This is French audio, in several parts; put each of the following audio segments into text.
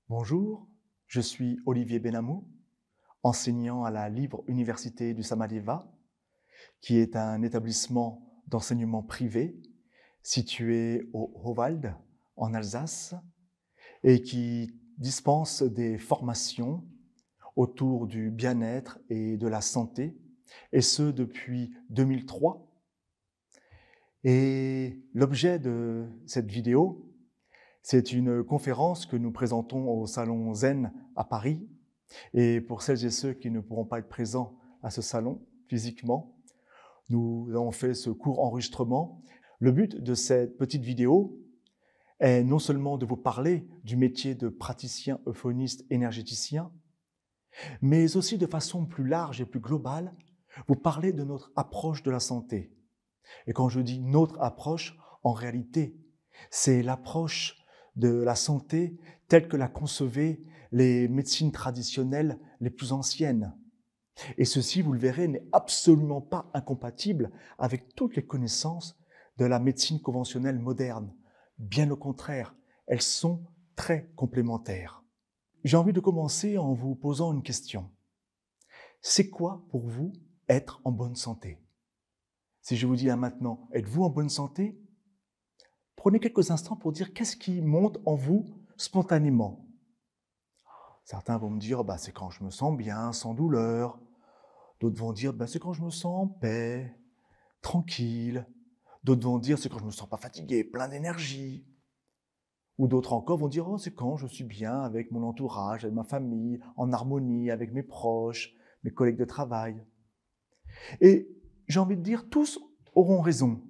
Bonjour, je suis Olivier Benamou, enseignant à la Libre Université du Samadeva, qui est un établissement d'enseignement privé situé au Howald, en Alsace, et qui dispense des formations autour du bien-être et de la santé, et ce depuis 2003. Et l'objet de cette vidéo, c'est une conférence que nous présentons au Salon Zen à Paris. Et pour celles et ceux qui ne pourront pas être présents à ce salon physiquement, nous avons fait ce court enregistrement. Le but de cette petite vidéo est non seulement de vous parler du métier de praticien euphoniste énergéticien, mais aussi de façon plus large et plus globale, vous parler de notre approche de la santé. Et quand je dis notre approche, en réalité, c'est l'approche de la santé telle que la concevaient les médecines traditionnelles les plus anciennes. Et ceci, vous le verrez, n'est absolument pas incompatible avec toutes les connaissances de la médecine conventionnelle moderne. Bien au contraire, elles sont très complémentaires. J'ai envie de commencer en vous posant une question. C'est quoi pour vous être en bonne santé? Si je vous dis là maintenant, êtes-vous en bonne santé? Prenez quelques instants pour dire qu'est-ce qui monte en vous spontanément. Certains vont me dire, c'est quand je me sens bien, sans douleur. D'autres vont dire, c'est quand je me sens en paix, tranquille. D'autres vont dire, c'est quand je me sens pas fatigué, plein d'énergie. Ou d'autres encore vont dire, c'est quand je suis bien avec mon entourage, avec ma famille, en harmonie avec mes proches, mes collègues de travail. Et j'ai envie de dire, tous auront raison.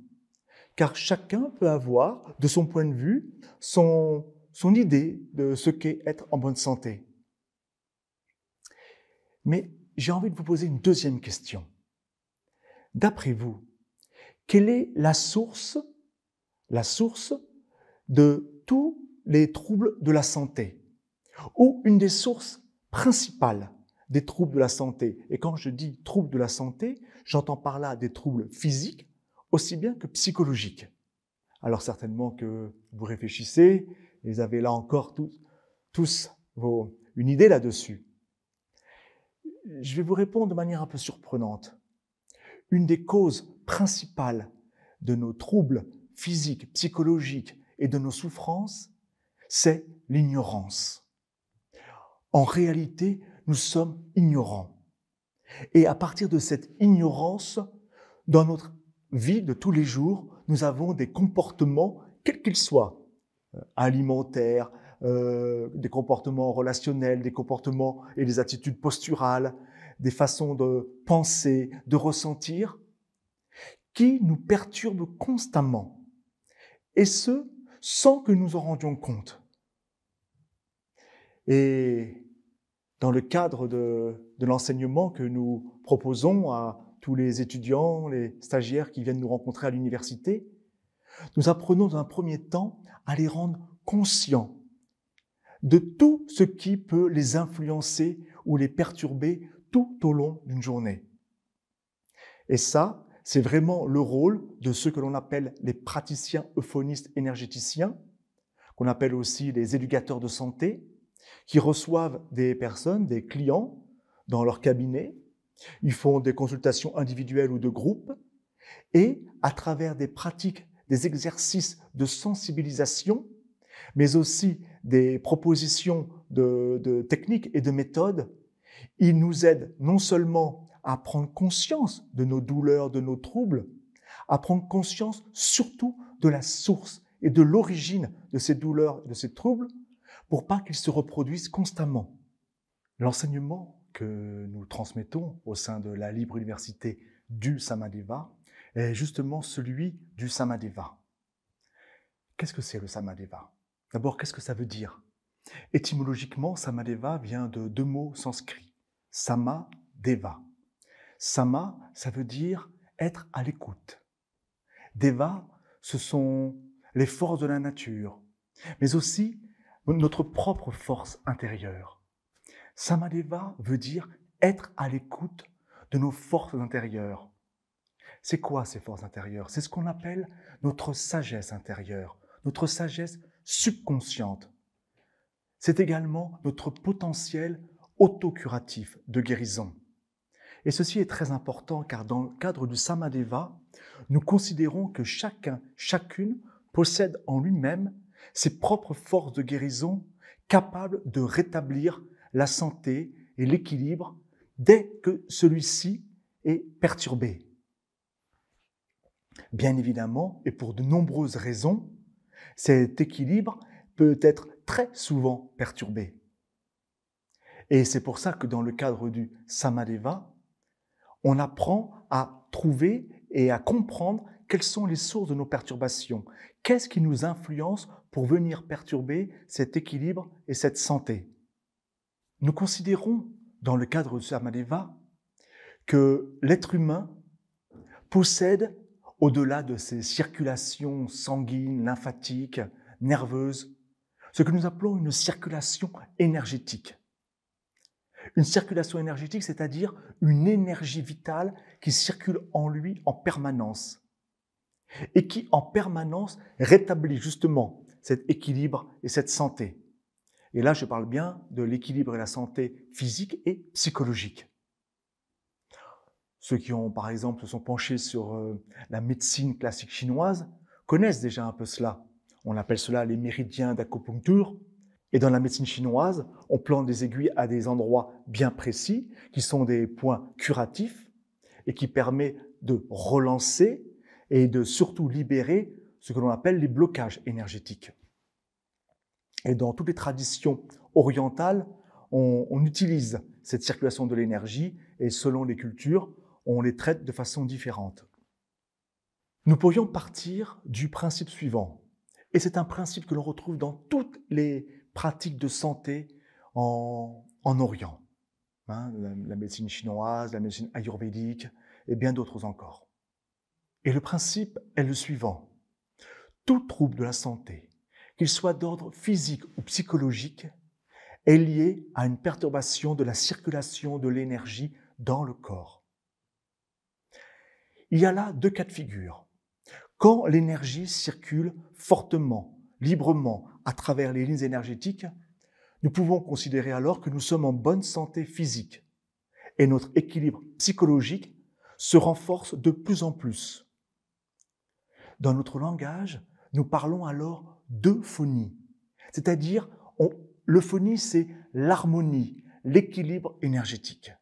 Car chacun peut avoir, de son point de vue, son idée de ce qu'est être en bonne santé. Mais j'ai envie de vous poser une deuxième question. D'après vous, quelle est la source de tous les troubles de la santé? Ou une des sources principales des troubles de la santé? Et quand je dis troubles de la santé, j'entends par là des troubles physiques aussi bien que psychologiques. Alors certainement que vous réfléchissez, et vous avez là encore tous une idée là-dessus. Je vais vous répondre de manière un peu surprenante. Une des causes principales de nos troubles physiques, psychologiques et de nos souffrances, c'est l'ignorance. En réalité, nous sommes ignorants. Et à partir de cette ignorance, dans notre vie de tous les jours, nous avons des comportements, quels qu'ils soient, alimentaires, des comportements relationnels, des comportements et des attitudes posturales, des façons de penser, de ressentir, qui nous perturbent constamment. Et ce, sans que nous en rendions compte. Et dans le cadre de l'enseignement que nous proposons à tous les étudiants, les stagiaires qui viennent nous rencontrer à l'université, nous apprenons dans un premier temps à les rendre conscients de tout ce qui peut les influencer ou les perturber tout au long d'une journée. Et ça, c'est vraiment le rôle de ceux que l'on appelle les praticiens euphonistes énergéticiens, qu'on appelle aussi les éducateurs de santé, qui reçoivent des personnes, des clients, dans leur cabinet. Ils font des consultations individuelles ou de groupe, et à travers des pratiques, des exercices de sensibilisation, mais aussi des propositions de techniques et de méthodes, ils nous aident non seulement à prendre conscience de nos douleurs, de nos troubles, à prendre conscience surtout de la source et de l'origine de ces douleurs et de ces troubles, pour pas qu'ils se reproduisent constamment. L'enseignement que nous transmettons au sein de la Libre Université du Samadeva est justement celui du Samadeva. Qu'est-ce que c'est le Samadeva? D'abord, qu'est-ce que ça veut dire? Étymologiquement, Samadeva vient de deux mots sanskrits. Sama-deva. Sama, ça veut dire être à l'écoute. Deva, ce sont les forces de la nature, mais aussi notre propre force intérieure. Samadeva veut dire être à l'écoute de nos forces intérieures. C'est quoi ces forces intérieures? C'est ce qu'on appelle notre sagesse intérieure, notre sagesse subconsciente. C'est également notre potentiel autocuratif de guérison. Et ceci est très important car dans le cadre du Samadeva, nous considérons que chacun, chacune possède en lui-même ses propres forces de guérison capables de rétablir la santé et l'équilibre dès que celui-ci est perturbé. Bien évidemment, et pour de nombreuses raisons, cet équilibre peut être très souvent perturbé. Et c'est pour ça que dans le cadre du Samadeva, on apprend à trouver et à comprendre quelles sont les sources de nos perturbations. Qu'est-ce qui nous influence pour venir perturber cet équilibre et cette santé? Nous considérons, dans le cadre du Samadeva, que l'être humain possède, au-delà de ses circulations sanguines, lymphatiques, nerveuses, ce que nous appelons une circulation énergétique. Une circulation énergétique, c'est-à-dire une énergie vitale qui circule en lui en permanence et qui, en permanence, rétablit justement cet équilibre et cette santé. Et là, je parle bien de l'équilibre et la santé physique et psychologique. Ceux qui ont, par exemple, se sont penchés sur la médecine classique chinoise connaissent déjà un peu cela. On appelle cela les méridiens d'acupuncture. Et dans la médecine chinoise, on plante des aiguilles à des endroits bien précis, qui sont des points curatifs et qui permettent de relancer et de surtout libérer ce que l'on appelle les blocages énergétiques. Et dans toutes les traditions orientales, on utilise cette circulation de l'énergie et selon les cultures, on les traite de façon différente. Nous pourrions partir du principe suivant, et c'est un principe que l'on retrouve dans toutes les pratiques de santé en Orient, la médecine chinoise, la médecine ayurvédique et bien d'autres encore. Et le principe est le suivant. Tout trouble de la santé, qu'il soit d'ordre physique ou psychologique, est lié à une perturbation de la circulation de l'énergie dans le corps. Il y a là deux cas de figure. Quand l'énergie circule fortement, librement, à travers les lignes énergétiques, nous pouvons considérer alors que nous sommes en bonne santé physique et notre équilibre psychologique se renforce de plus en plus. Dans notre langage, nous parlons alors d'euphonie, c'est-à-dire l'euphonie, c'est l'harmonie, l'équilibre énergétique.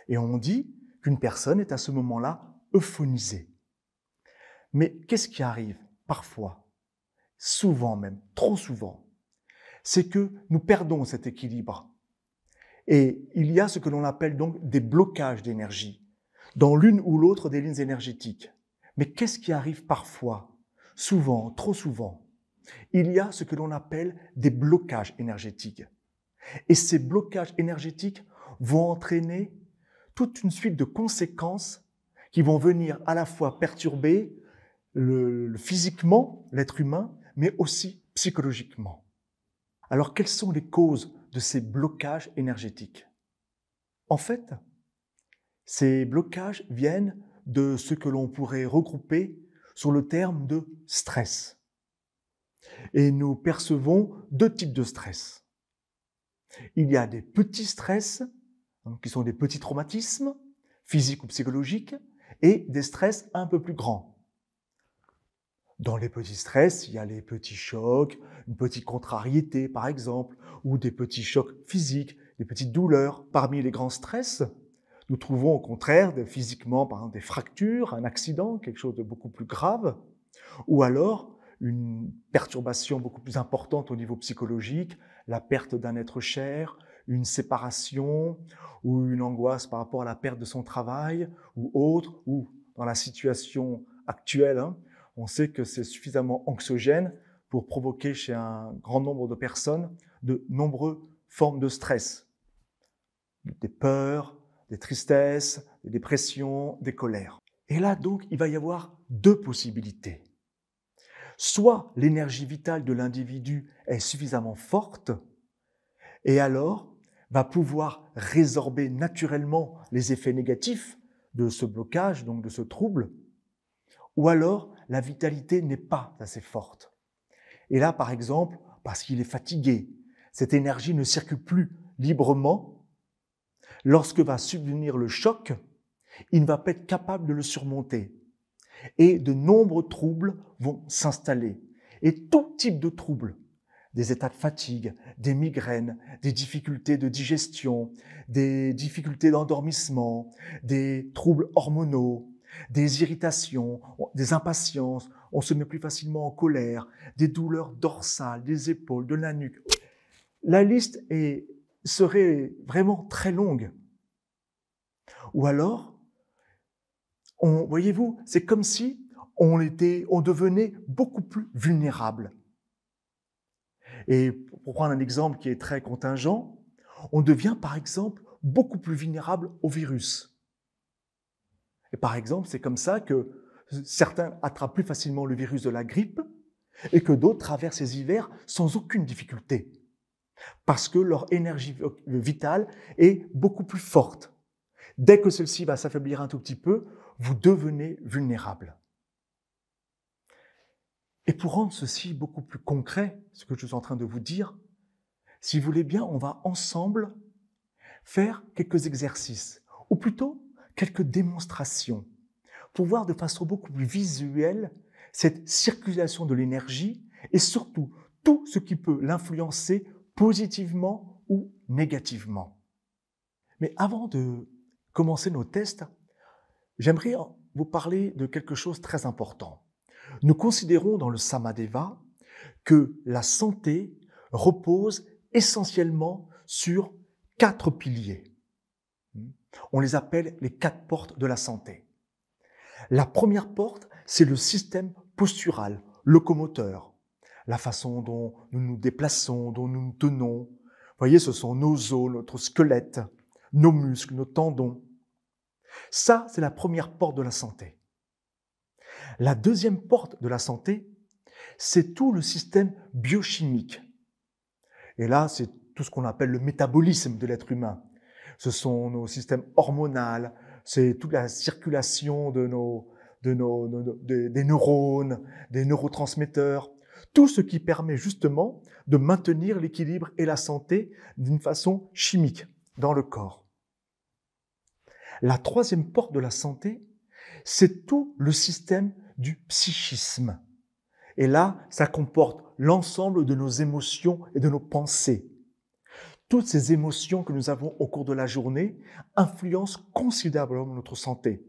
Et on dit qu'une personne est à ce moment-là euphonisée. Mais qu'est-ce qui arrive parfois, souvent même, trop souvent, c'est que nous perdons cet équilibre. Et il y a ce que l'on appelle donc des blocages d'énergie dans l'une ou l'autre des lignes énergétiques. Mais qu'est-ce qui arrive parfois, souvent, trop souvent? Il y a ce que l'on appelle des blocages énergétiques. Et ces blocages énergétiques vont entraîner toute une suite de conséquences qui vont venir à la fois perturber physiquement l'être humain, mais aussi psychologiquement. Alors, quelles sont les causes de ces blocages énergétiques? En fait, ces blocages viennent de ce que l'on pourrait regrouper sous le terme de stress. Et nous percevons deux types de stress. Il y a des petits stress, qui sont des petits traumatismes, physiques ou psychologiques, et des stress un peu plus grands. Dans les petits stress, il y a les petits chocs, une petite contrariété par exemple, ou des petits chocs physiques, des petites douleurs. Parmi les grands stress, nous trouvons au contraire physiquement par exemple des fractures, un accident, quelque chose de beaucoup plus grave, ou alors une perturbation beaucoup plus importante au niveau psychologique, la perte d'un être cher, une séparation ou une angoisse par rapport à la perte de son travail ou autre, ou dans la situation actuelle, on sait que c'est suffisamment anxiogène pour provoquer chez un grand nombre de personnes de nombreuses formes de stress, des peurs, des tristesses, des dépressions, des colères. Et là donc, il va y avoir deux possibilités. Soit l'énergie vitale de l'individu est suffisamment forte et alors va pouvoir résorber naturellement les effets négatifs de ce blocage, donc de ce trouble, ou alors la vitalité n'est pas assez forte. Et là, par exemple, parce qu'il est fatigué, cette énergie ne circule plus librement. Lorsque va subvenir le choc, il ne va pas être capable de le surmonter. Et de nombreux troubles vont s'installer. Et tout type de troubles, des états de fatigue, des migraines, des difficultés de digestion, des difficultés d'endormissement, des troubles hormonaux, des irritations, des impatiences, on se met plus facilement en colère, des douleurs dorsales, des épaules, de la nuque. La liste serait vraiment très longue. Ou alors, voyez-vous, c'est comme si on devenait beaucoup plus vulnérable. Et pour prendre un exemple qui est très contingent, on devient par exemple beaucoup plus vulnérable au virus. Et par exemple, c'est comme ça que certains attrapent plus facilement le virus de la grippe et que d'autres traversent ces hivers sans aucune difficulté, parce que leur énergie vitale est beaucoup plus forte. Dès que celle-ci va s'affaiblir un tout petit peu, vous devenez vulnérable. Et pour rendre ceci beaucoup plus concret, ce que je suis en train de vous dire, si vous voulez bien, on va ensemble faire quelques exercices, ou plutôt quelques démonstrations, pour voir de façon beaucoup plus visuelle cette circulation de l'énergie et surtout tout ce qui peut l'influencer positivement ou négativement. Mais avant de commencer nos tests, j'aimerais vous parler de quelque chose de très important. Nous considérons dans le Samadeva que la santé repose essentiellement sur 4 piliers. On les appelle les 4 portes de la santé. La première porte, c'est le système postural, locomoteur, la façon dont nous nous déplaçons, dont nous nous tenons. Vous voyez, ce sont nos os, notre squelette, nos muscles, nos tendons. Ça, c'est la première porte de la santé. La deuxième porte de la santé, c'est tout le système biochimique. Et là, c'est tout ce qu'on appelle le métabolisme de l'être humain. Ce sont nos systèmes hormonaux, c'est toute la circulation des neurones, des neurotransmetteurs, tout ce qui permet justement de maintenir l'équilibre et la santé d'une façon chimique dans le corps. La troisième porte de la santé, c'est tout le système du psychisme. Et là, ça comporte l'ensemble de nos émotions et de nos pensées. Toutes ces émotions que nous avons au cours de la journée influencent considérablement notre santé.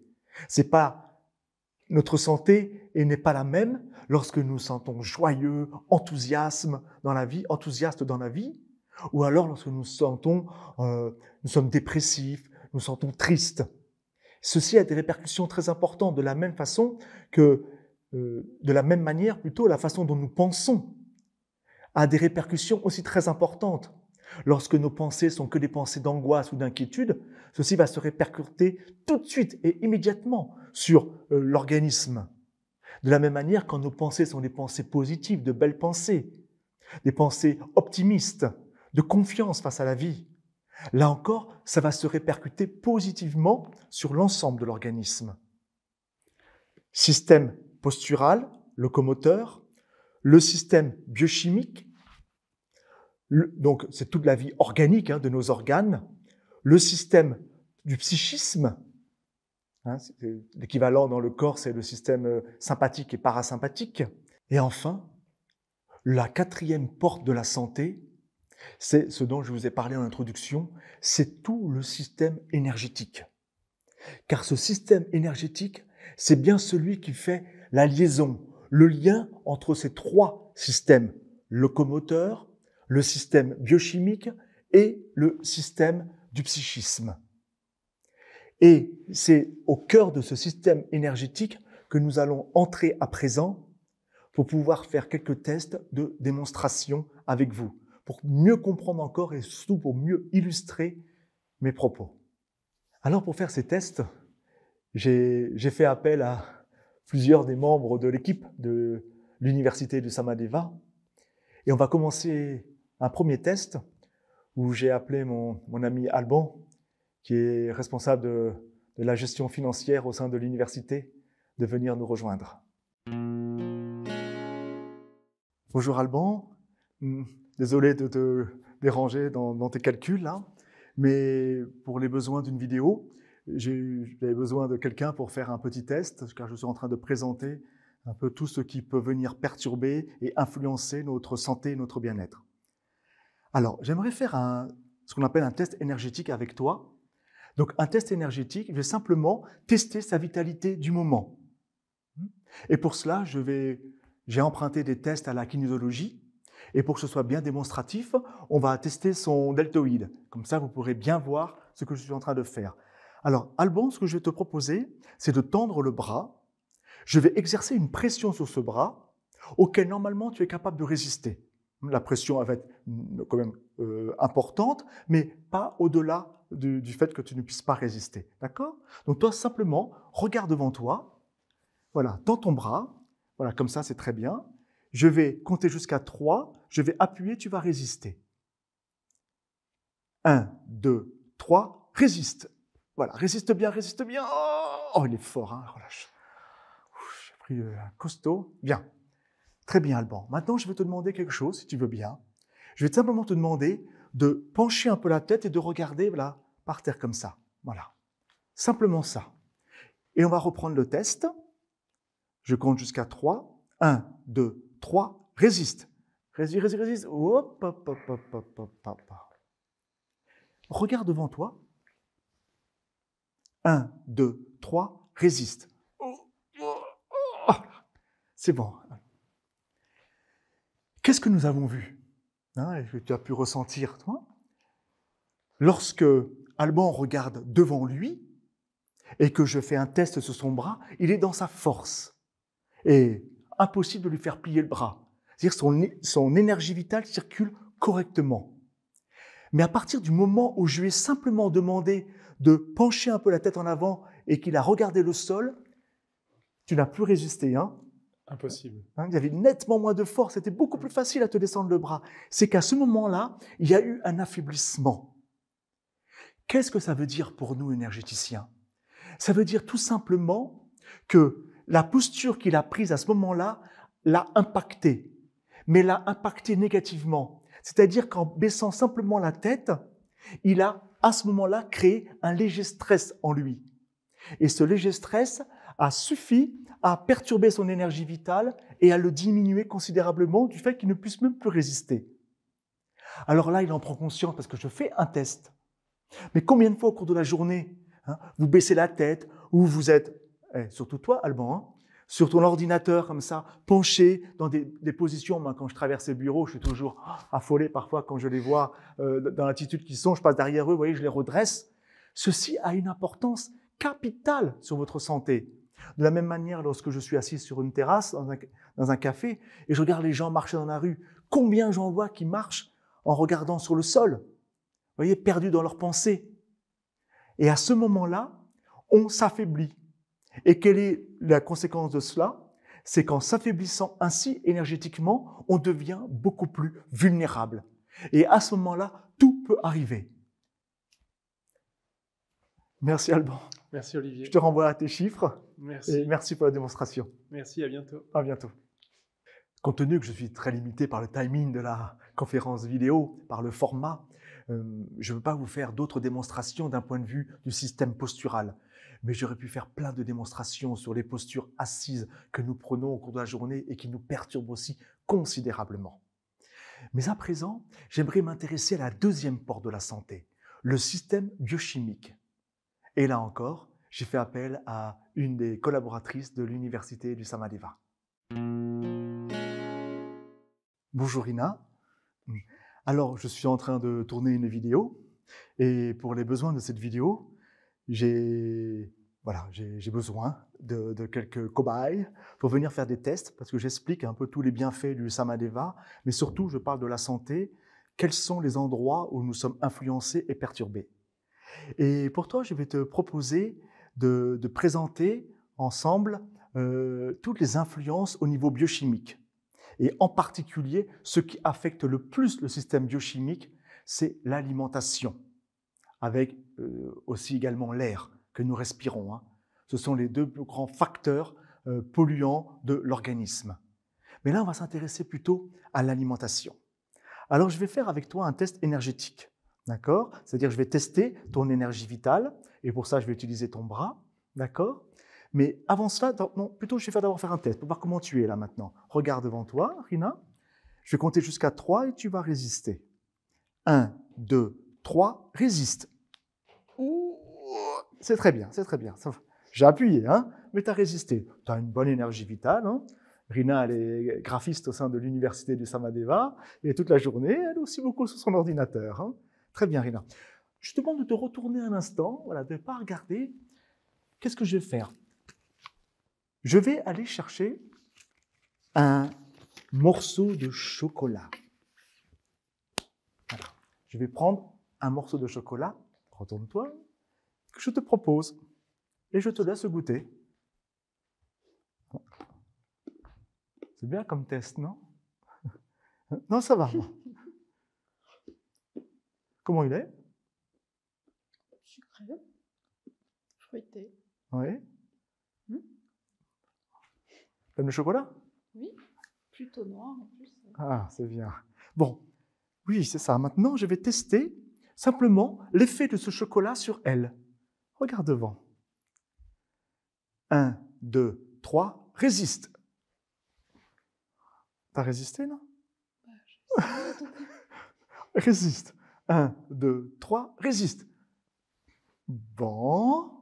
Notre santé n'est pas la même lorsque nous nous sentons joyeux, enthousiastes dans la vie, ou alors lorsque nous sommes dépressifs, nous sentons tristes. Ceci a des répercussions très importantes, de la même manière, la façon dont nous pensons a des répercussions aussi très importantes. Lorsque nos pensées sont que des pensées d'angoisse ou d'inquiétude, ceci va se répercuter tout de suite et immédiatement sur l'organisme. De la même manière, quand nos pensées sont des pensées positives, de belles pensées, des pensées optimistes, de confiance face à la vie, là encore, ça va se répercuter positivement sur l'ensemble de l'organisme. Système postural, locomoteur, le système biochimique, donc c'est toute la vie organique de nos organes, le système du psychisme, l'équivalent dans le corps, c'est le système sympathique et parasympathique, et enfin, la quatrième porte de la santé, c'est ce dont je vous ai parlé en introduction, c'est tout le système énergétique. Car ce système énergétique, c'est bien celui qui fait la liaison, le lien entre ces 3 systèmes, locomoteur, le système biochimique et le système du psychisme. Et c'est au cœur de ce système énergétique que nous allons entrer à présent pour pouvoir faire quelques tests de démonstration avec vous, pour mieux comprendre encore et surtout pour mieux illustrer mes propos. Alors pour faire ces tests, j'ai fait appel à plusieurs des membres de l'équipe de l'université du Samadeva et on va commencer un premier test où j'ai appelé mon ami Alban qui est responsable de la gestion financière au sein de l'université, de venir nous rejoindre. Bonjour Alban, désolé de te déranger dans tes calculs là, mais pour les besoins d'une vidéo, j'avais besoin de quelqu'un pour faire un petit test, car je suis en train de présenter un peu tout ce qui peut venir perturber et influencer notre santé et notre bien-être. Alors, j'aimerais faire ce qu'on appelle un test énergétique avec toi. Donc, un test énergétique, je vais simplement tester sa vitalité du moment. Et pour cela, j'ai emprunté des tests à la kinésiologie. Et pour que ce soit bien démonstratif, on va tester son deltoïde. Comme ça, vous pourrez bien voir ce que je suis en train de faire. Alors, Alban, ce que je vais te proposer, c'est de tendre le bras. Je vais exercer une pression sur ce bras auquel, normalement, tu es capable de résister. La pression va être quand même importante, mais pas au-delà du fait que tu ne puisses pas résister. D'accord? Donc, toi, simplement, regarde devant toi. Voilà, tends ton bras. Voilà, comme ça, c'est très bien. Je vais compter jusqu'à 3. Je vais appuyer, tu vas résister. 1, 2, 3, résiste. Voilà, résiste bien, résiste bien. Oh, il est fort, hein, relâche. J'ai pris un costaud. Bien. Très bien, Alban. Maintenant, je vais te demander quelque chose, si tu veux bien. Je vais simplement te demander de pencher un peu la tête et de regarder là, par terre comme ça. Voilà. Simplement ça. Et on va reprendre le test. Je compte jusqu'à 3. 1, 2, 3. Résiste. Résiste, résiste, résiste. Hop, hop, hop, hop, hop, hop, hop. Regarde devant toi. 1, 2, 3. Résiste. C'est bon. Qu'est-ce que nous avons vu, hein, et que tu as pu ressentir, toi? Lorsque Alban regarde devant lui et que je fais un test sur son bras, il est dans sa force. Et impossible de lui faire plier le bras. C'est-à-dire que son énergie vitale circule correctement. Mais à partir du moment où je lui ai simplement demandé de pencher un peu la tête en avant et qu'il a regardé le sol, tu n'as plus résisté, hein? Impossible. Il y avait nettement moins de force, c'était beaucoup plus facile à te descendre le bras. C'est qu'à ce moment-là, il y a eu un affaiblissement. Qu'est-ce que ça veut dire pour nous, énergéticiens? Ça veut dire tout simplement que la posture qu'il a prise à ce moment-là l'a impacté, mais l'a impacté négativement. C'est-à-dire qu'en baissant simplement la tête, il a à ce moment-là créé un léger stress en lui. Et ce léger stress a suffi à perturber son énergie vitale et à le diminuer considérablement du fait qu'il ne puisse même plus résister. Alors là, il en prend conscience parce que je fais un test. Mais combien de fois au cours de la journée, hein, vous baissez la tête ou vous êtes, surtout toi, Alban, hein, sur ton ordinateur comme ça, penché dans des positions. Moi, quand je traverse les bureaux, je suis toujours affolé parfois quand je les vois dans l'attitude qu'ils sont. Je passe derrière eux, vous voyez, je les redresse. Ceci a une importance capitale sur votre santé. De la même manière, lorsque je suis assis sur une terrasse, dans un café, et je regarde les gens marcher dans la rue, combien j'en vois qui marchent en regardant sur le sol, vous voyez, perdus dans leurs pensées. Et à ce moment-là, on s'affaiblit. Et quelle est la conséquence de cela? C'est qu'en s'affaiblissant ainsi énergétiquement, on devient beaucoup plus vulnérable. Et à ce moment-là, tout peut arriver. Merci Alban. Merci Olivier. Je te renvoie à tes chiffres. Merci. Et merci pour la démonstration. Merci, à bientôt. À bientôt. Compte tenu que je suis très limité par le timing de la conférence vidéo, par le format, je ne veux pas vous faire d'autres démonstrations d'un point de vue du système postural. Mais j'aurais pu faire plein de démonstrations sur les postures assises que nous prenons au cours de la journée et qui nous perturbent aussi considérablement. Mais à présent, j'aimerais m'intéresser à la deuxième porte de la santé, le système biochimique. Et là encore, j'ai fait appel à une des collaboratrices de l'université du Samadeva. Bonjour Ina. Alors, je suis en train de tourner une vidéo et pour les besoins de cette vidéo, j'ai besoin de quelques cobayes pour venir faire des tests parce que j'explique un peu tous les bienfaits du Samadeva, mais surtout, je parle de la santé, quels sont les endroits où nous sommes influencés et perturbés. Et pour toi, je vais te proposer de présenter ensemble toutes les influences au niveau biochimique. Et en particulier, ce qui affecte le plus le système biochimique, c'est l'alimentation, avec aussi également l'air, que nous respirons. Ce sont les deux plus grands facteurs polluants de l'organisme. Mais là, on va s'intéresser plutôt à l'alimentation. Alors, je vais faire avec toi un test énergétique. D'accord? C'est-à-dire, je vais tester ton énergie vitale, et pour ça, je vais utiliser ton bras. D'accord? Mais avant cela, non, plutôt, je vais d'abord faire un test pour voir comment tu es là maintenant. Regarde devant toi, Rina. Je vais compter jusqu'à 3 et tu vas résister. 1, 2, 3, résiste. C'est très bien, c'est très bien. J'ai appuyé, mais tu as résisté. Tu as une bonne énergie vitale. Rina, elle est graphiste au sein de l'université du Samadeva, et toute la journée, elle est aussi beaucoup sur son ordinateur. Très bien, Rina. Je te demande de te retourner un instant, voilà, de ne pas regarder. Qu'est-ce que je vais faire? Je vais aller chercher un morceau de chocolat. Voilà. Je vais prendre un morceau de chocolat, retourne-toi, que je te propose, et je te laisse goûter. C'est bien comme test, non? Non, ça va. Comment il est? Sucré, fruité. Oui. T'aimes le chocolat? Oui, plutôt noir en plus. Ah, c'est bien. Bon, oui, c'est ça. Maintenant, je vais tester simplement l'effet de ce chocolat sur elle. Regarde devant. 1, 2, 3, résiste. T'as résisté, non? Résiste. 1, 2, 3, résiste. Bon.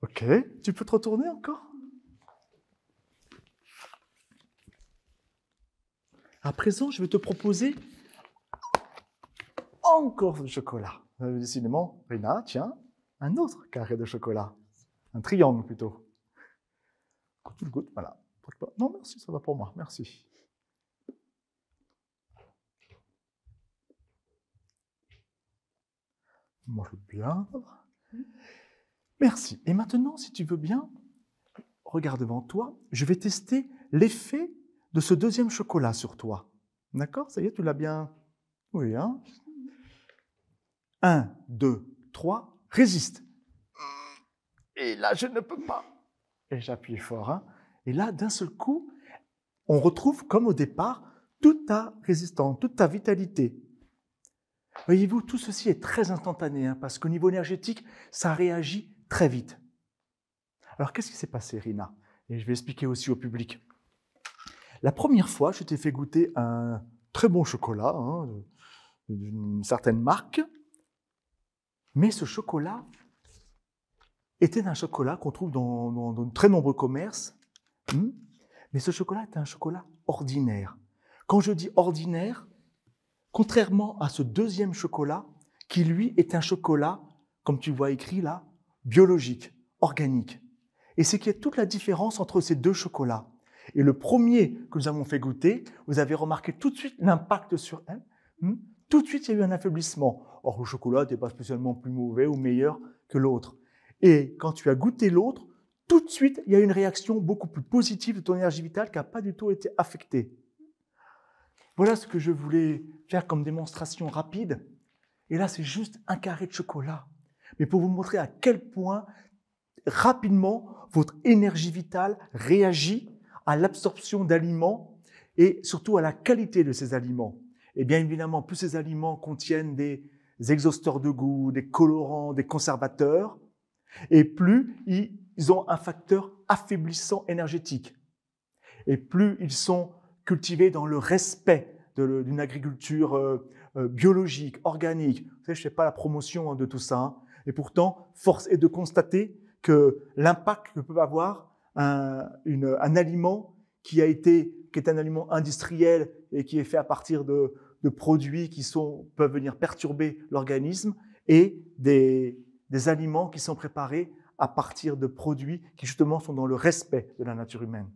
Ok, tu peux te retourner encore? À présent, je vais te proposer encore du chocolat. Décidément, Rina, tiens, un autre carré de chocolat. Un triangle plutôt. Quand tu le goûtes, voilà. Non, merci, ça va pour moi, merci. Mange bien. Merci. Et maintenant, si tu veux bien, regarde devant toi, je vais tester l'effet de ce deuxième chocolat sur toi. D'accord? Ça y est, tu l'as bien... Oui, 1, 2, 3, résiste. Et là, je ne peux pas. Et j'appuie fort. Et là, d'un seul coup, on retrouve, comme au départ, toute ta résistance, toute ta vitalité. Voyez-vous, tout ceci est très instantané, parce qu'au niveau énergétique, ça réagit très vite. Alors, qu'est-ce qui s'est passé, Rina? Et je vais expliquer aussi au public. La première fois, je t'ai fait goûter un très bon chocolat, d'une certaine marque, mais ce chocolat était un chocolat qu'on trouve dans de très nombreux commerces, mais ce chocolat est un chocolat ordinaire. Quand je dis ordinaire, contrairement à ce deuxième chocolat, qui lui est un chocolat, comme tu vois écrit là, biologique, organique. Et c'est qu'il y a toute la différence entre ces deux chocolats. Et le premier que nous avons fait goûter, vous avez remarqué tout de suite l'impact sur elle. Tout de suite, il y a eu un affaiblissement. Or, le chocolat n'était pas spécialement plus mauvais ou meilleur que l'autre. Et quand tu as goûté l'autre, tout de suite, il y a une réaction beaucoup plus positive de ton énergie vitale qui n'a pas du tout été affectée. Voilà ce que je voulais faire comme démonstration rapide. Et là, c'est juste un carré de chocolat. Mais pour vous montrer à quel point, rapidement, votre énergie vitale réagit à l'absorption d'aliments et surtout à la qualité de ces aliments. Et bien évidemment, plus ces aliments contiennent des exhausteurs de goût, des colorants, des conservateurs, et plus ils ont un facteur affaiblissant énergétique. Et plus ils sont cultivés dans le respect d'une agriculture biologique, organique. Vous savez, je ne fais pas la promotion de tout ça. Et pourtant, force est de constater que l'impact que peut avoir un aliment qui est un aliment industriel et qui est fait à partir de produits qui peuvent venir perturber l'organisme et des aliments qui sont préparés à partir de produits qui justement sont dans le respect de la nature humaine.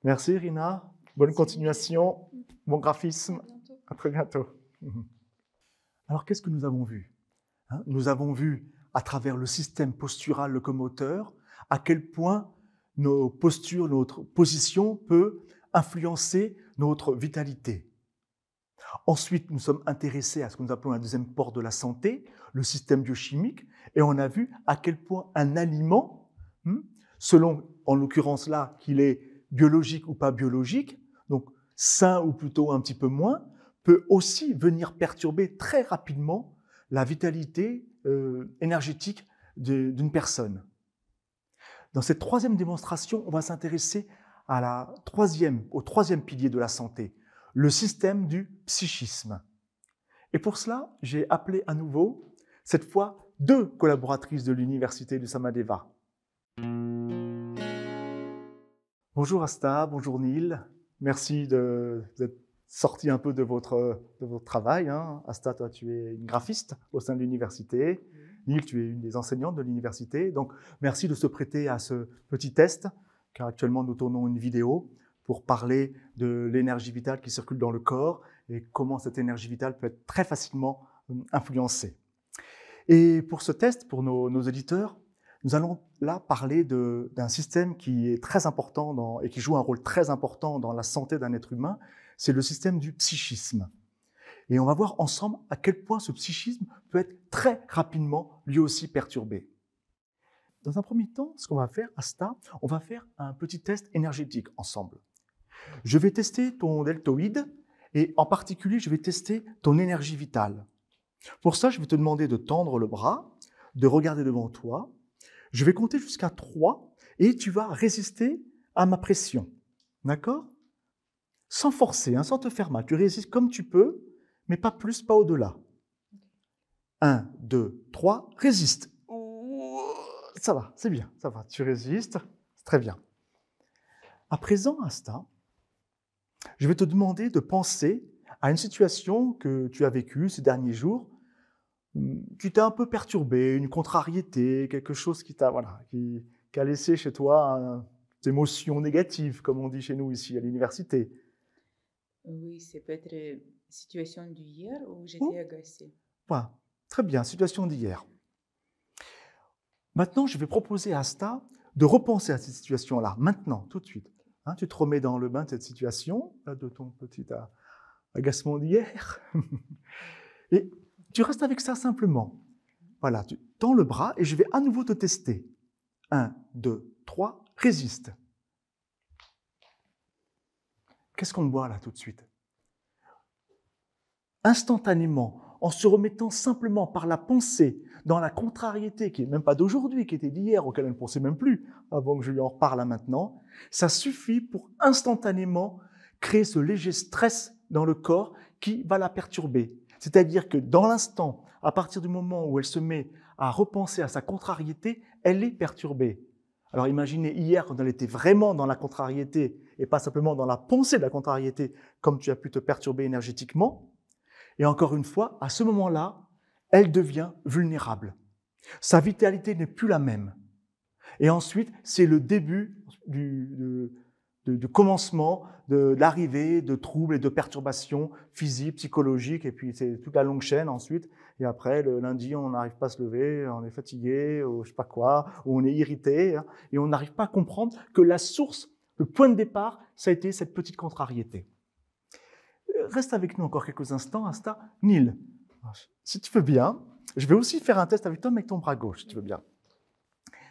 Merci Rina, bonne continuation, bon graphisme, à très bientôt. Alors qu'est-ce que nous avons vu? Nous avons vu à travers le système postural locomoteur à quel point nos postures, notre position peut influencer notre vitalité. Ensuite, nous sommes intéressés à ce que nous appelons un deuxième port de la santé, le système biochimique, et on a vu à quel point un aliment, selon, en l'occurrence là, qu'il est biologique ou pas biologique, donc sain ou plutôt un petit peu moins, peut aussi venir perturber très rapidement la vitalité énergétique d'une personne. Dans cette troisième démonstration, on va s'intéresser au troisième pilier de la santé, le système du psychisme. Et pour cela, j'ai appelé à nouveau, cette fois, 2 collaboratrices de l'Université du Samadeva. Bonjour Asta, bonjour Neil. Merci d'être sorti un peu de votre travail. Asta, toi, tu es une graphiste au sein de l'université. Neil, tu es une des enseignantes de l'université. Donc, merci de se prêter à ce petit test, car actuellement, nous tournons une vidéo pour parler de l'énergie vitale qui circule dans le corps et comment cette énergie vitale peut être très facilement influencée. Et pour ce test, pour nos éditeurs, nous allons là parler d'un système qui est très important et qui joue un rôle très important dans la santé d'un être humain, c'est le système du psychisme. Et on va voir ensemble à quel point ce psychisme peut être très rapidement lui aussi perturbé. Dans un premier temps, ce qu'on va faire, Asta, on va faire un petit test énergétique ensemble. Je vais tester ton deltoïde et en particulier, je vais tester ton énergie vitale. Pour ça, je vais te demander de tendre le bras, de regarder devant toi. Je vais compter jusqu'à 3 et tu vas résister à ma pression. D'accord ? Sans forcer, sans te faire mal. Tu résistes comme tu peux, mais pas plus, pas au-delà. 1, 2, 3, résiste. Ça va, c'est bien, ça va. Tu résistes, c'est très bien. À présent, Asta, je vais te demander de penser à une situation que tu as vécue ces derniers jours, qui t'a un peu perturbé, une contrariété, quelque chose qui a laissé chez toi des émotions négatives, comme on dit chez nous ici à l'université. Oui, c'est peut-être une situation d'hier où j'étais agacée. Voilà, très bien, situation d'hier. Maintenant, je vais proposer à Asta de repenser à cette situation-là, maintenant, tout de suite. Tu te remets dans le bain de cette situation, de ton petit agacement d'hier, et tu restes avec ça simplement. Voilà, tu tends le bras et je vais à nouveau te tester. 1, 2, 3, résiste. Qu'est-ce qu'on voit là tout de suite? Instantanément, en se remettant simplement par la pensée dans la contrariété, qui n'est même pas d'aujourd'hui, qui était d'hier, auquel elle ne pensait même plus, avant que je lui en reparle là maintenant, ça suffit pour instantanément créer ce léger stress dans le corps qui va la perturber. C'est-à-dire que dans l'instant, à partir du moment où elle se met à repenser à sa contrariété, elle est perturbée. Alors imaginez hier quand elle était vraiment dans la contrariété et pas simplement dans la pensée de la contrariété, comme tu as pu te perturber énergétiquement. Et encore une fois, à ce moment-là, elle devient vulnérable. Sa vitalité n'est plus la même. Et ensuite, c'est le début du commencement de l'arrivée de troubles et de perturbations physiques, psychologiques, et puis c'est toute la longue chaîne ensuite. Et après, le lundi, on n'arrive pas à se lever, on est fatigué, ou je sais pas quoi, ou on est irrité, et on n'arrive pas à comprendre que la source, le point de départ, ça a été cette petite contrariété. Reste avec nous encore quelques instants, Asta. Neil, si tu veux bien, je vais aussi faire un test avec toi, mais avec ton bras gauche, si tu veux bien.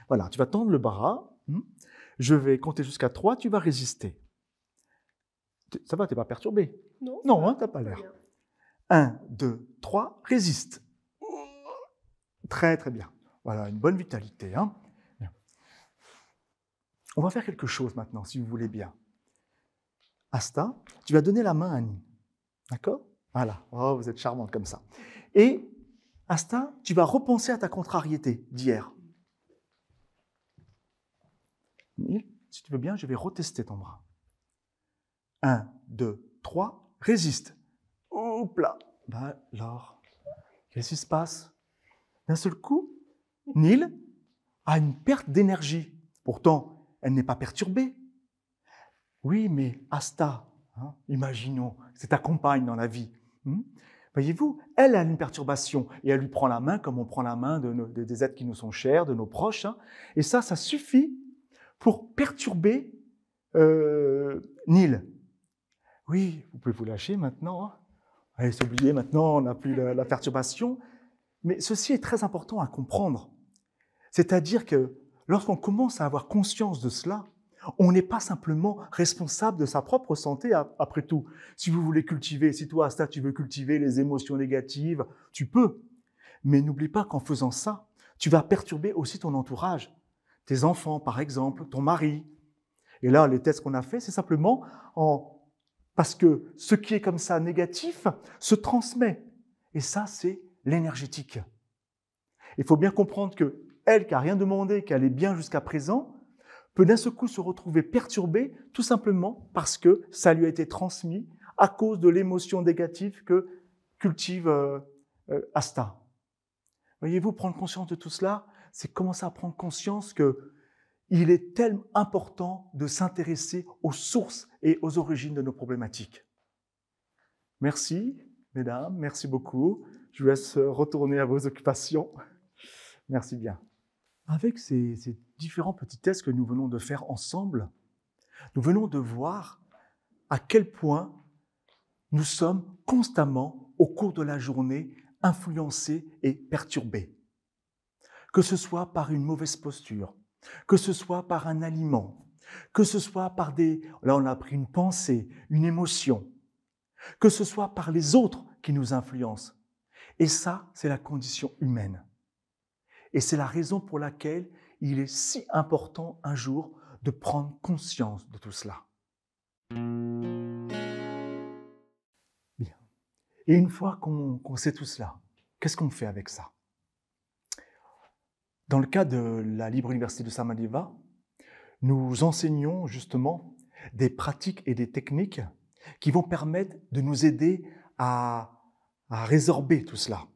Voilà, tu vas tendre le bras. Je vais compter jusqu'à 3, tu vas résister. Ça va, tu n'es pas perturbé? Non, tu n'as pas l'air. 1, 2, 3, résiste. Très, très bien. Voilà, une bonne vitalité. On va faire quelque chose maintenant, si vous voulez bien. Asta, tu vas donner la main à Neil. D'accord? Voilà. Oh, vous êtes charmante comme ça. Et, Asta, tu vas repenser à ta contrariété d'hier. Neil, si tu veux bien, je vais retester ton bras. 1, 2, 3, résiste. Hop là. Alors, qu'est-ce qui se passe? D'un seul coup, Neil a une perte d'énergie. Pourtant, elle n'est pas perturbée. Oui, mais Asta, imaginons, c'est ta compagne dans la vie. Voyez-vous, elle a une perturbation et elle lui prend la main comme on prend la main des êtres qui nous sont chers, de nos proches. Et ça suffit pour perturber Neil. Oui, vous pouvez vous lâcher maintenant. Allez, c'est oublié maintenant, on n'a plus la perturbation. Mais ceci est très important à comprendre. C'est-à-dire que lorsqu'on commence à avoir conscience de cela, on n'est pas simplement responsable de sa propre santé après tout. Si vous voulez cultiver, si toi, à ça, tu veux cultiver les émotions négatives, tu peux. Mais n'oublie pas qu'en faisant ça, tu vas perturber aussi ton entourage. Tes enfants, par exemple, ton mari. Et là, les tests qu'on a faits, c'est simplement parce que ce qui est comme ça négatif se transmet. Et ça, c'est l'énergétique. Il faut bien comprendre que elle, qui n'a rien demandé, qui allait bien jusqu'à présent, peut d'un seul coup se retrouver perturbée tout simplement parce que ça lui a été transmis à cause de l'émotion négative que cultive Asta. Voyez-vous, prendre conscience de tout cela, c'est commencer à prendre conscience qu'il est tellement important de s'intéresser aux sources et aux origines de nos problématiques. Merci, mesdames, merci beaucoup. Je vous laisse retourner à vos occupations. Merci bien. Avec ces différents petits tests que nous venons de faire ensemble, nous venons de voir à quel point nous sommes constamment, au cours de la journée, influencés et perturbés. Que ce soit par une mauvaise posture, que ce soit par un aliment, que ce soit par là on a pris une pensée, une émotion, que ce soit par les autres qui nous influencent. Et ça, c'est la condition humaine. Et c'est la raison pour laquelle il est si important un jour de prendre conscience de tout cela. Bien. Et une fois qu'on sait tout cela, qu'est-ce qu'on fait avec ça? Dans le cas de la Libre Université de Samadeva, nous enseignons justement des pratiques et des techniques qui vont permettre de nous aider à résorber tout cela,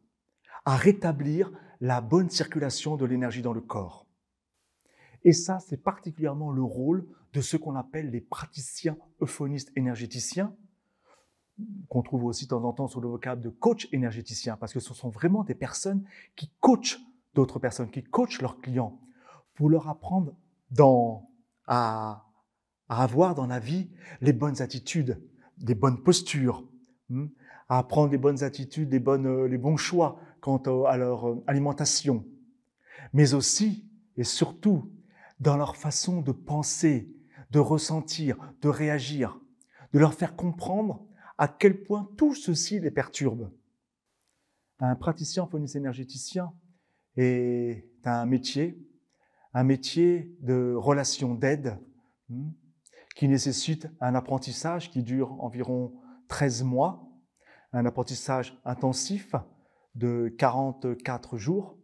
à rétablir la bonne circulation de l'énergie dans le corps. Et ça, c'est particulièrement le rôle de ceux qu'on appelle les praticiens euphonistes énergéticiens, qu'on trouve aussi de temps en temps sous le vocable de coach énergéticien, parce que ce sont vraiment des personnes qui coachent d'autres personnes, qui coachent leurs clients, pour leur apprendre à avoir dans la vie les bonnes attitudes, des bonnes postures, à apprendre les bonnes attitudes, les bons choix quant à leur alimentation, mais aussi et surtout dans leur façon de penser, de ressentir, de réagir, de leur faire comprendre à quel point tout ceci les perturbe. Un praticien euphoniste énergéticien est un métier de relation d'aide qui nécessite un apprentissage qui dure environ 13 mois, un apprentissage intensif de 44 jours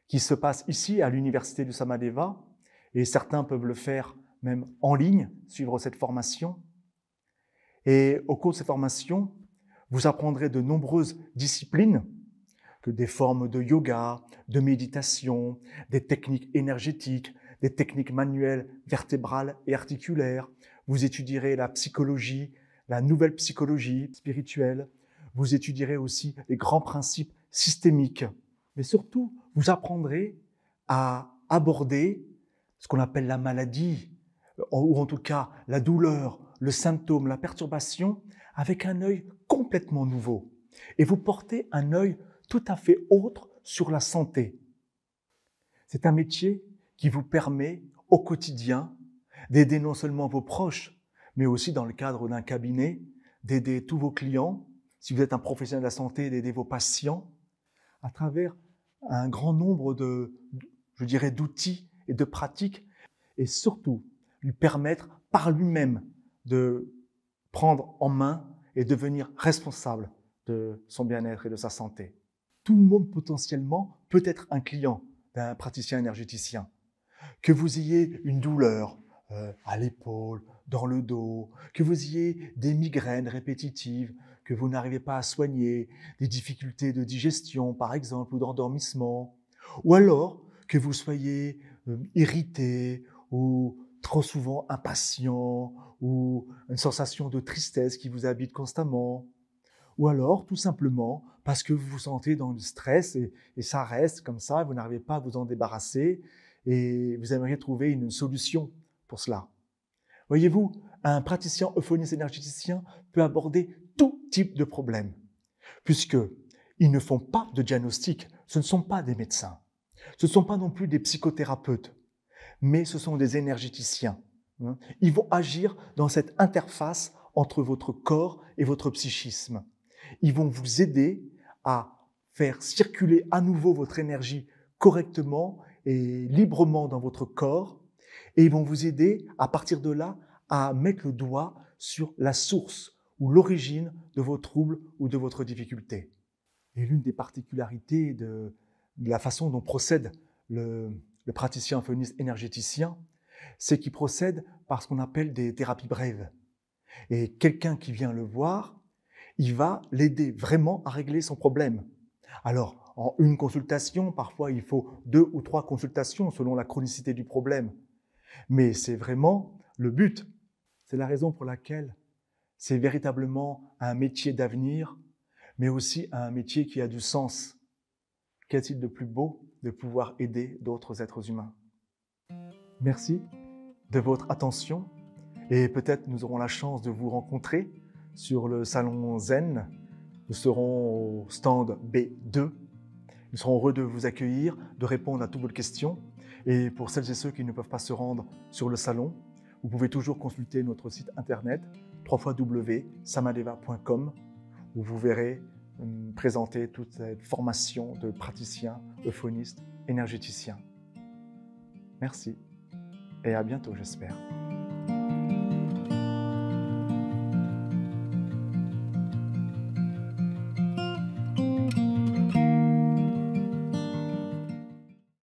qui se passe ici à l'Université de Samadeva et certains peuvent le faire même en ligne, suivre cette formation. Et au cours de cette formation, vous apprendrez de nombreuses disciplines, que des formes de yoga, de méditation, des techniques énergétiques, des techniques manuelles, vertébrales et articulaires. Vous étudierez la psychologie, la nouvelle psychologie spirituelle. Vous étudierez aussi les grands principes systémiques. Mais surtout, vous apprendrez à aborder ce qu'on appelle la maladie, ou en tout cas la douleur, le symptôme, la perturbation, avec un œil complètement nouveau. Et vous portez un œil tout à fait autre sur la santé. C'est un métier qui vous permet au quotidien d'aider non seulement vos proches, mais aussi dans le cadre d'un cabinet, d'aider tous vos clients, si vous êtes un professionnel de la santé, d'aider vos patients, à travers un grand nombre d'outils et de pratiques, et surtout lui permettre par lui-même de prendre en main et devenir responsable de son bien-être et de sa santé. Tout le monde potentiellement peut être un client d'un praticien énergéticien. Que vous ayez une douleur à l'épaule, dans le dos, que vous ayez des migraines répétitives, que vous n'arrivez pas à soigner, des difficultés de digestion par exemple, ou d'endormissement, ou alors que vous soyez irrité ou trop souvent impatient, ou une sensation de tristesse qui vous habite constamment, ou alors tout simplement parce que vous vous sentez dans le stress et ça reste comme ça, vous n'arrivez pas à vous en débarrasser et vous aimeriez trouver une solution pour cela. Voyez-vous, un praticien euphoniste énergéticien peut aborder tout type de problème, puisqu'ils ne font pas de diagnostic, ce ne sont pas des médecins, ce ne sont pas non plus des psychothérapeutes, mais ce sont des énergéticiens. Ils vont agir dans cette interface entre votre corps et votre psychisme. Ils vont vous aider à faire circuler à nouveau votre énergie correctement et librement dans votre corps, et ils vont vous aider à partir de là à mettre le doigt sur la source ou l'origine de vos troubles ou de votre difficulté. Et l'une des particularités de la façon dont procède le praticien euphoniste énergéticien, c'est qu'il procède par ce qu'on appelle des thérapies brèves. Et quelqu'un qui vient le voir, il va l'aider vraiment à régler son problème. Alors, en une consultation, parfois il faut 2 ou 3 consultations selon la chronicité du problème. Mais c'est vraiment le but. C'est la raison pour laquelle c'est véritablement un métier d'avenir, mais aussi un métier qui a du sens. Qu'y-a-t-il de plus beau de pouvoir aider d'autres êtres humains? Merci de votre attention et peut-être nous aurons la chance de vous rencontrer sur le salon Zen. Nous serons au stand B2. Nous serons heureux de vous accueillir, de répondre à toutes vos questions. Et pour celles et ceux qui ne peuvent pas se rendre sur le salon, vous pouvez toujours consulter notre site internet www.samadeva.com où vous verrez présenter toute cette formation de praticiens, euphonistes, énergéticiens. Merci et à bientôt, j'espère.